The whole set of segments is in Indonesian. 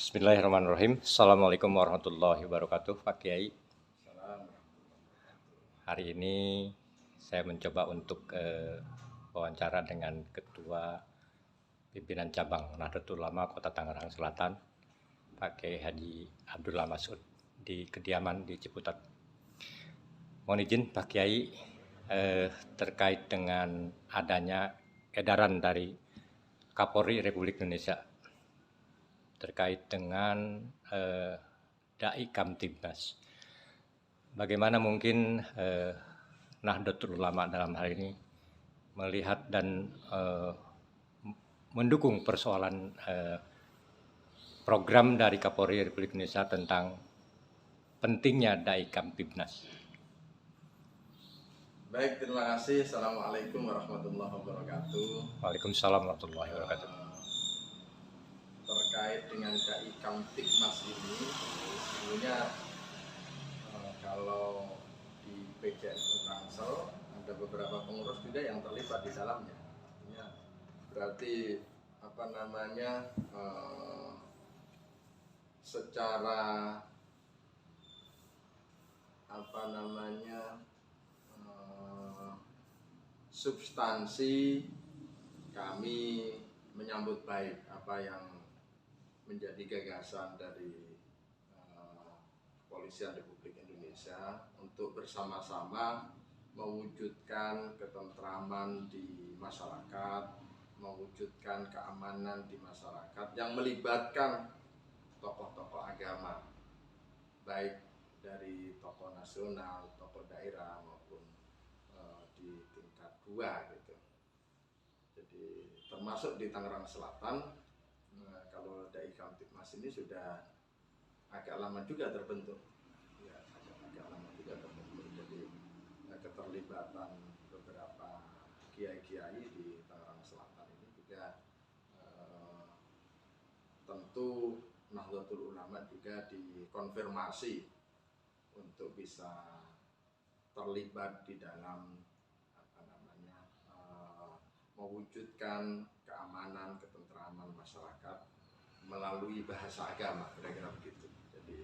Bismillahirrahmanirrahim. Assalamualaikum warahmatullahi wabarakatuh, Pak Kiai. Hari ini saya mencoba untuk wawancara dengan Ketua Pimpinan Cabang Nahdlatul Ulama Kota Tangerang Selatan, Pak Kiai Haji Abdullah Masud, di kediaman di Ciputat. Mohon izin Pak Kiai, terkait dengan adanya edaran dari Kapolri Republik Indonesia terkait dengan Dai Kamtibnas. Bagaimana mungkin Nahdlatul Ulama dalam hal ini melihat dan mendukung persoalan program dari Kapolri Republik Indonesia tentang pentingnya Dai Kamtibnas. Baik, terima kasih. Assalamualaikum warahmatullahi wabarakatuh. Waalaikumsalam warahmatullahi wabarakatuh. Terkait dengan Dai Kamtibnas ini, sebenarnya kalau di PJNU Tangsel ada beberapa pengurus juga yang terlibat di dalamnya. Artinya berarti secara substansi kami menyambut baik apa yang menjadi gagasan dari Kepolisian Republik Indonesia untuk bersama-sama mewujudkan ketentraman di masyarakat, mewujudkan keamanan di masyarakat yang melibatkan tokoh-tokoh agama, baik dari tokoh nasional, tokoh daerah maupun di tingkat 2 gitu. Jadi termasuk di Tangerang Selatan, kalau Dai Kamtibnas ini sudah agak lama juga terbentuk. Ya, agak lama juga terbentuk. Jadi keterlibatan beberapa kiai-kiai di Tangerang Selatan ini juga tentu Nahdlatul Ulama juga dikonfirmasi untuk bisa terlibat di dalam mewujudkan keamanan, ketentraman masyarakat melalui bahasa agama, kira-kira begitu. Jadi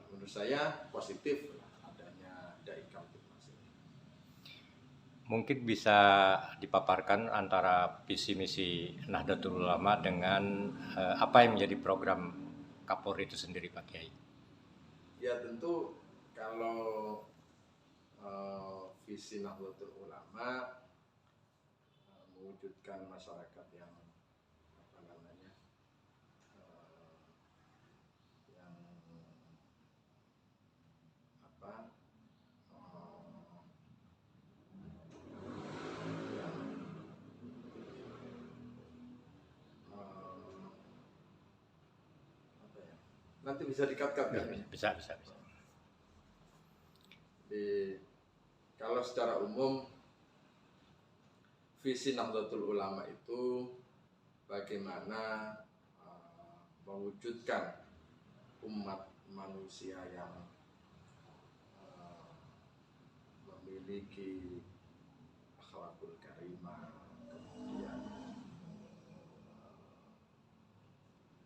menurut saya positif adanya Dai Kamtibnas ini. Mungkin bisa dipaparkan antara visi misi Nahdlatul Ulama dengan apa yang menjadi program Kapolri itu sendiri, Pak Kiai. Ya tentu kalau visi Nahdlatul Ulama mewujudkan masyarakat yang nanti bisa di-cut-cut kan? Bisa. Kalau secara umum visi Nahdlatul Ulama itu bagaimana mewujudkan umat manusia yang memiliki akhlakul karimah, kemudian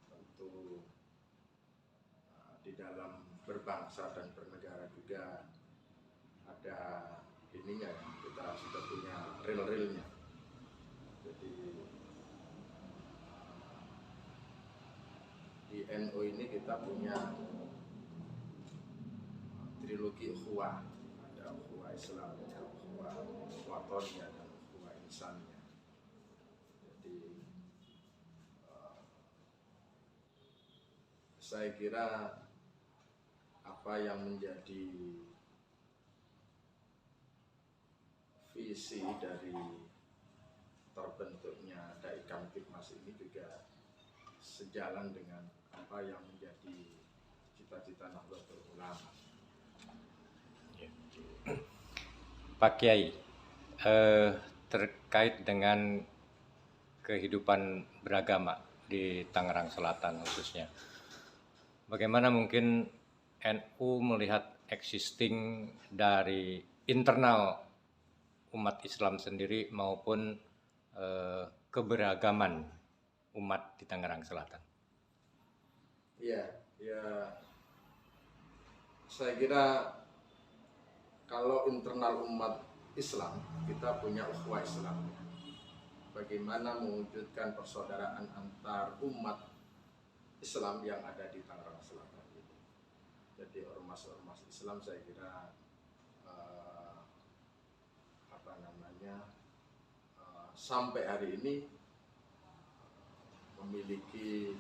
tentu di dalam berbangsa dan bernegara juga ada ininya, kita sudah punya real-realnya. Jadi di NU ini kita punya trilogi ukhuwah, ada ukhuwah Islamnya, ukhuwah watonnya, dan ukhuwah insannya. Jadi saya kira apa yang menjadi visi dari terbentuknya Dai Kamtibnas ini juga sejalan dengan apa yang menjadi cita-cita Nahdlatul Ulama. Pak Kiai, terkait dengan kehidupan beragama di Tangerang Selatan khususnya, bagaimana mungkin NU melihat existing dari internal umat Islam sendiri maupun keberagaman umat di Tangerang Selatan? Ya, ya, saya kira kalau internal umat Islam, kita punya ukhuwah Islam. Bagaimana mewujudkan persaudaraan antar umat Islam yang ada di Tangerang Selatan ini. Jadi ormas-ormas Islam saya kira sampai hari ini memiliki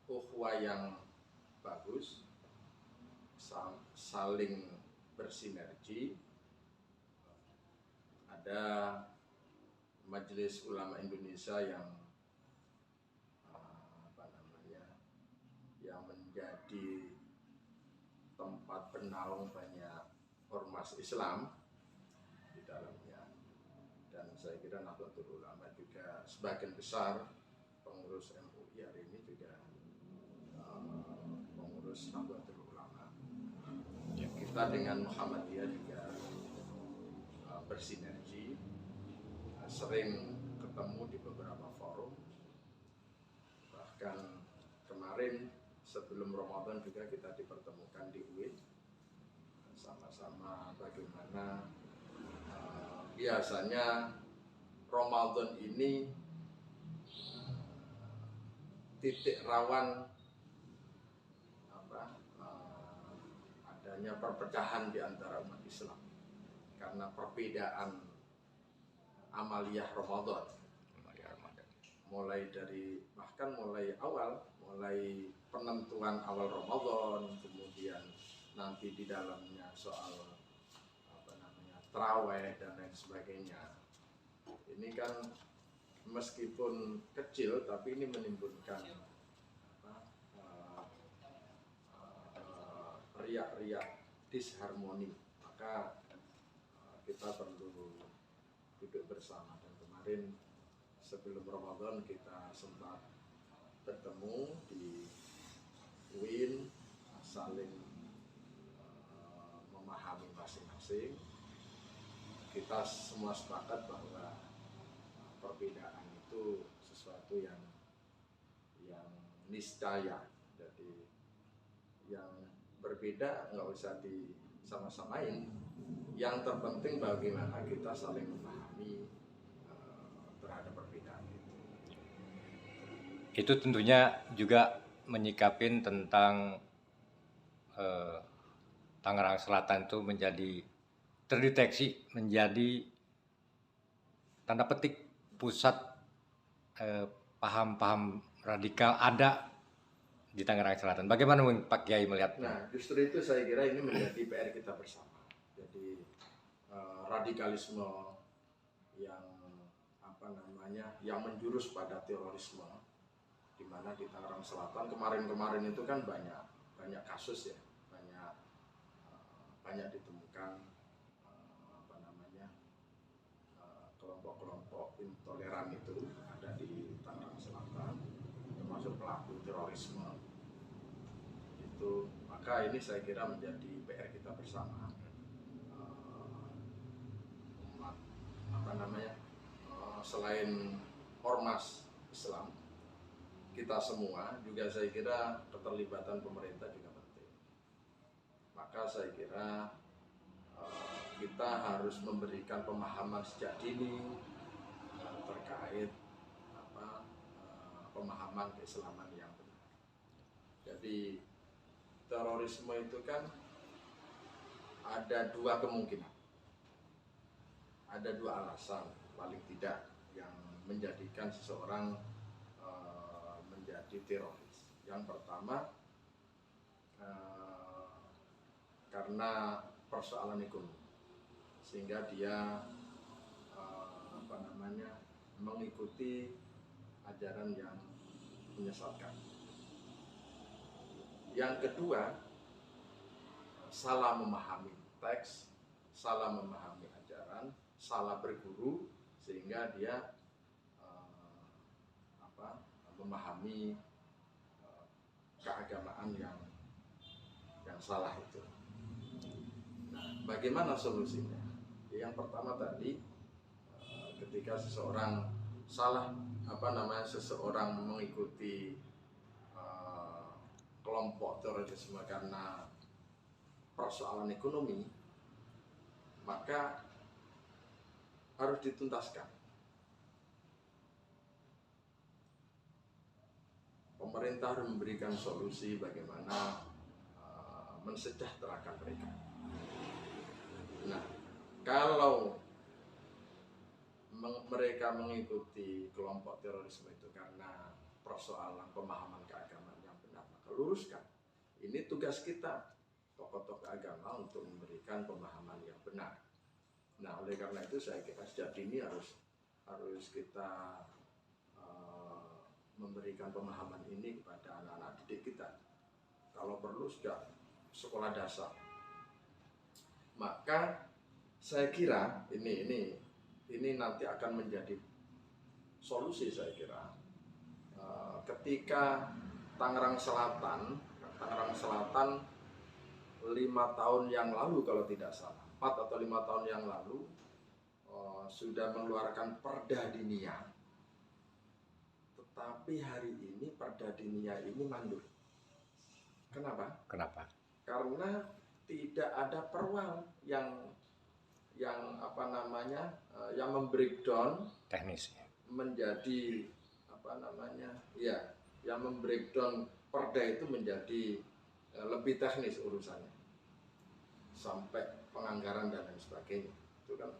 ukhuwah yang bagus, saling bersinergi. Ada Majelis Ulama Indonesia yang yang menjadi tempat penaung banyak ormas Islam di dalamnya, dan saya kira Nahdlatul Ulama juga sebagian besar pengurus MUI hari ini juga pengurus Nahdlatul Ulama. Kita dengan Muhammadiyah juga bersinergi, sering ketemu di beberapa forum, bahkan kemarin sebelum Ramadan juga kita dipertemukan di UIN, sama-sama bagaimana biasanya Ramadan ini titik rawan adanya perpecahan di antara umat Islam karena perbedaan amaliyah Ramadan. Mulai penentuan awal Ramadan, kemudian nanti di dalamnya soal taraweh dan lain sebagainya. Ini kan meskipun kecil tapi ini menimbulkan riak-riak disharmoni. Maka kita perlu duduk bersama, dan kemarin sebelum Ramadan kita sempat bertemu di UIN, saling memahami masing-masing. Kita semua sepakat bahwa perbedaan itu sesuatu yang niscaya. Jadi yang berbeda nggak usah disama-samain. Yang terpenting bagaimana kita saling memahami terhadap perbedaan itu. Itu tentunya juga menyikapin tentang Tangerang Selatan itu terdeteksi menjadi tanda petik pusat paham-paham radikal ada di Tangerang Selatan. Bagaimana Pak Kiai melihatnya? Nah, justru itu saya kira ini menjadi PR kita bersama. Jadi radikalisme yang menjurus pada terorisme, di mana di Tangerang Selatan kemarin itu kan banyak kasus ya, banyak ditemukan kelompok-kelompok intoleran itu ada di Tangerang Selatan, termasuk pelaku terorisme itu. Maka ini saya kira menjadi PR kita bersama, selain ormas Islam, kita semua juga saya kira keterlibatan pemerintah juga penting. Maka saya kira kita harus memberikan pemahaman sejak dini terkait pemahaman keislaman yang benar. Jadi terorisme itu kan ada dua kemungkinan, ada dua alasan paling tidak yang menjadikan seseorang menjadi teroris. Yang pertama karena persoalan ekonomi, sehingga dia mengikuti ajaran yang menyesatkan. Yang kedua, salah memahami teks, salah memahami ajaran, salah berguru, sehingga dia memahami keagamaan yang salah itu. Nah, bagaimana solusinya? Yang pertama tadi, ketika seseorang salah seseorang mengikuti kelompok terorisme karena persoalan ekonomi, maka harus dituntaskan. Pemerintah harus memberikan solusi bagaimana mensejahterakan mereka. Nah, kalau mereka mengikuti kelompok terorisme itu karena persoalan pemahaman keagamaan yang benar, maka luruskan. Ini tugas kita, tokoh-tokoh agama, untuk memberikan pemahaman yang benar. Nah, oleh karena itu saya kira sejak dini harus kita memberikan pemahaman ini kepada anak-anak didik kita. Kalau perlu sejak sekolah dasar. Maka saya kira ini nanti akan menjadi solusi, saya kira, ketika Tangerang Selatan 5 tahun yang lalu kalau tidak salah, 4 atau 5 tahun yang lalu sudah mengeluarkan Perda Diniyah, tetapi hari ini Perda Diniyah ini mandul. Kenapa? Karena tidak ada perwal yang membreakdown teknis menjadi yang membreakdown perda itu menjadi lebih teknis urusannya sampai penganggaran dan lain sebagainya, itu kan.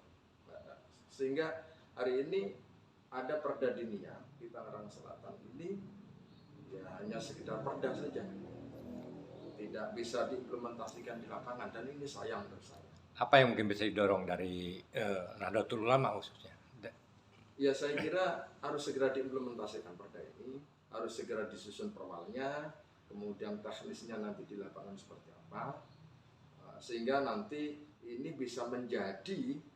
Sehingga hari ini ada Perda Diniyah di Tangerang Selatan ini ya hanya sekedar perda saja, tidak bisa diimplementasikan di lapangan, dan ini sayang menurut saya. Apa yang mungkin bisa didorong dari Nahdlatul Ulama khususnya? Ya, saya kira harus segera diimplementasikan perda ini, harus segera disusun perwalnya, kemudian teknisnya nanti di lapangan seperti apa, sehingga nanti ini bisa menjadi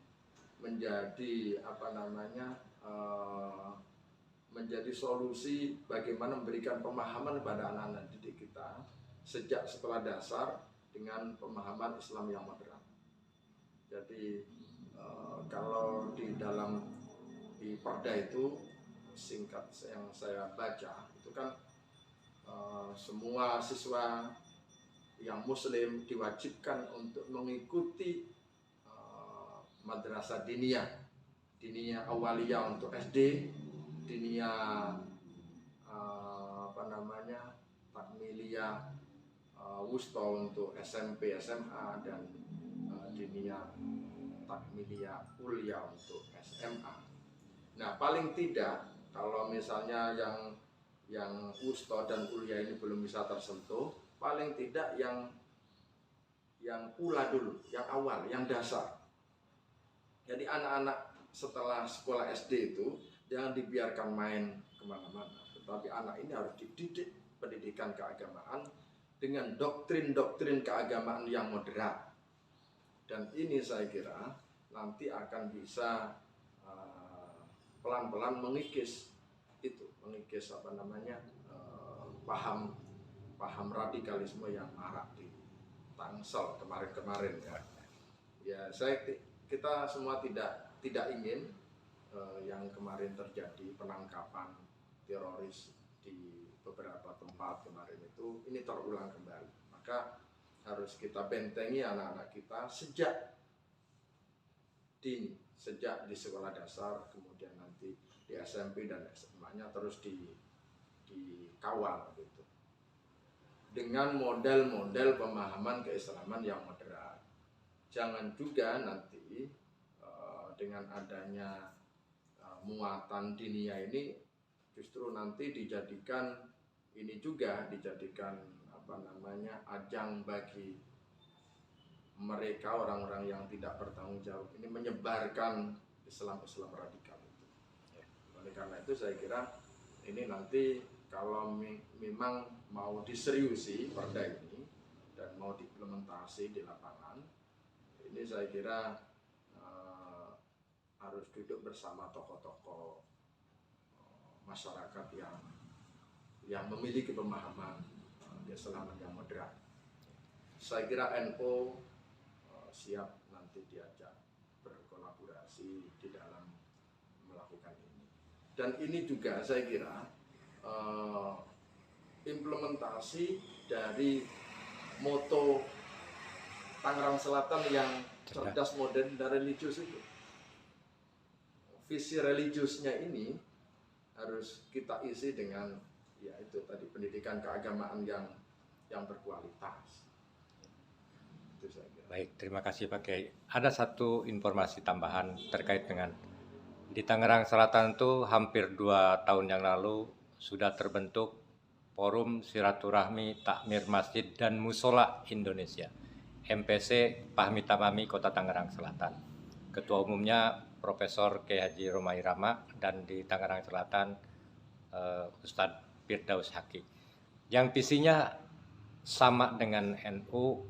menjadi solusi bagaimana memberikan pemahaman kepada anak-anak didik kita sejak sekolah dasar dengan pemahaman Islam yang moderat. Jadi kalau di perda itu, singkat yang saya baca itu kan semua siswa yang muslim diwajibkan untuk mengikuti madrasah diniyah awaliyah untuk SD, diniyah takmiliyah wusta untuk SMP, SMA, dan diniyah takmiliyah ulia untuk SMA. Nah, paling tidak kalau misalnya yang wusta dan ulia ini belum bisa tersentuh, paling tidak yang ula dulu, yang awal, yang dasar. Jadi anak-anak setelah sekolah SD itu jangan dibiarkan main kemana-mana, tetapi anak ini harus dididik pendidikan keagamaan dengan doktrin-doktrin keagamaan yang moderat. Dan ini saya kira nanti akan bisa pelan-pelan mengikis paham radikalisme yang marak di Tangsel kemarin-kemarin ya. Ya, kita semua tidak ingin yang kemarin terjadi penangkapan teroris di beberapa tempat kemarin itu ini terulang kembali. Maka harus kita bentengi anak-anak kita sejak dini, sejak di sekolah dasar, kemudian nanti di SMP dan SMA-nya terus dikawal gitu, dengan model-model pemahaman keislaman yang moderat. Jangan juga nanti dengan adanya muatan diniyah ini justru nanti dijadikan ajang bagi mereka orang-orang yang tidak bertanggung jawab ini menyebarkan Islam radikal itu. Oleh karena itu saya kira ini nanti kalau memang mau diseriusi perda ini dan mau diimplementasi di lapangan, ini saya kira harus duduk bersama tokoh-tokoh masyarakat yang memiliki pemahaman Islam yang moderat. Saya kira NU siap nanti diajak berkolaborasi di dalam melakukan ini. Dan ini juga saya kira implementasi dari moto Tangerang Selatan yang cerdas, modern, dan religius itu. Visi religiusnya ini harus kita isi dengan ya itu tadi, pendidikan keagamaan yang berkualitas. Itu saya kira. Baik, terima kasih Pak Kiai. Ada satu informasi tambahan terkait dengan di Tangerang Selatan itu hampir 2 tahun yang lalu sudah terbentuk Forum Silaturahmi Takmir Masjid dan Musola Indonesia, MPC Fahmi Tamami Kota Tangerang Selatan. Ketua umumnya Profesor Kiai Haji Romai Rama, dan di Tangerang Selatan Ustadz Firdaus Haki. Yang visinya sama dengan NU,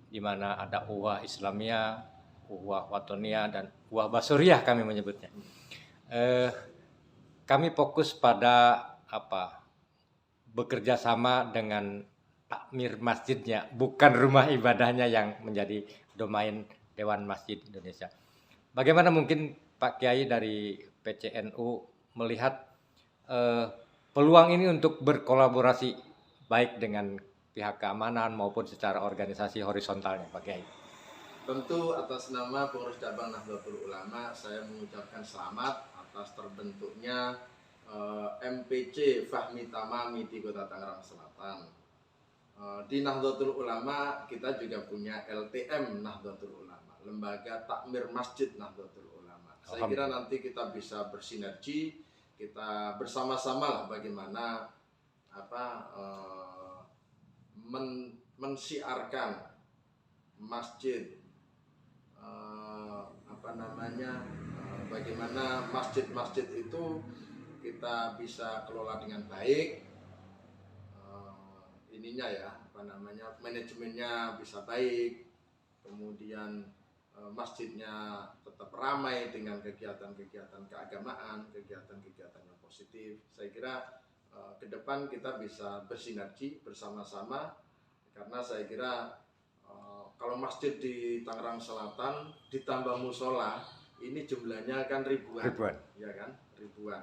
di mana ada Uwah Islamiyah, Uwah Watonia, dan Uwah Basuriyah kami menyebutnya. Kami fokus pada bekerja sama dengan takmir masjidnya, bukan rumah ibadahnya yang menjadi domain Dewan Masjid Indonesia. Bagaimana mungkin Pak Kiai dari PCNU melihat peluang ini untuk berkolaborasi baik dengan pihak keamanan maupun secara organisasi horizontalnya, Pak Kiai? Tentu atas nama pengurus cabang Nahdlatul Ulama saya mengucapkan selamat atas terbentuknya MPC Fahmi Tamami di Kota Tangerang Selatan. Di Nahdlatul Ulama kita juga punya LTM Nahdlatul Ulama, Lembaga Takmir Masjid Nahdlatul Ulama. Saya kira nanti kita bisa bersinergi, kita bersama-sama lah bagaimana mensiarkan masjid, bagaimana masjid-masjid itu kita bisa kelola dengan baik, manajemennya bisa baik, kemudian masjidnya tetap ramai dengan kegiatan-kegiatan keagamaan, kegiatan-kegiatan yang positif. Saya kira ke depan kita bisa bersinergi bersama-sama, karena saya kira kalau masjid di Tangerang Selatan ditambah musola, ini jumlahnya kan ribuan. Ya kan, ribuan.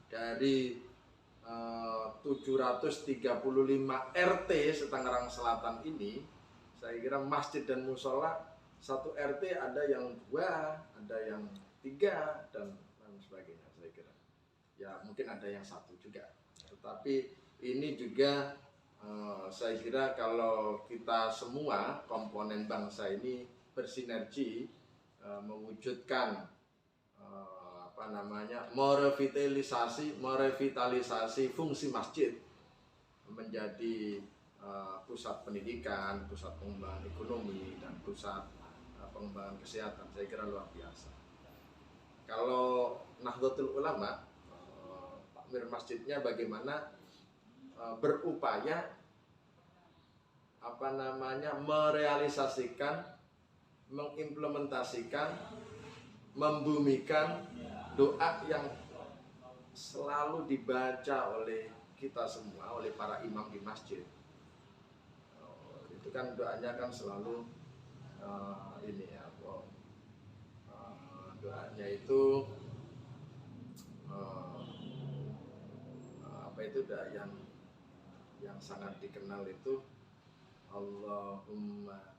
Dari 735 RT Tangerang Selatan ini, saya kira masjid dan musola satu RT ada yang 2, ada yang 3, dan sebagainya. Saya kira ya mungkin ada yang 1 juga, tetapi ini juga saya kira kalau kita semua komponen bangsa ini bersinergi mewujudkan merevitalisasi fungsi masjid menjadi pusat pendidikan, pusat pengembangan ekonomi, dan pusat pengembangan kesehatan. Saya kira luar biasa. Kalau Nahdlatul Ulama, takmir masjidnya bagaimana berupaya merealisasikan, mengimplementasikan, membumikan doa yang selalu dibaca oleh kita semua, oleh para imam di masjid. Itu kan doanya kan selalu doanya itu doa yang sangat dikenal itu, Allahumma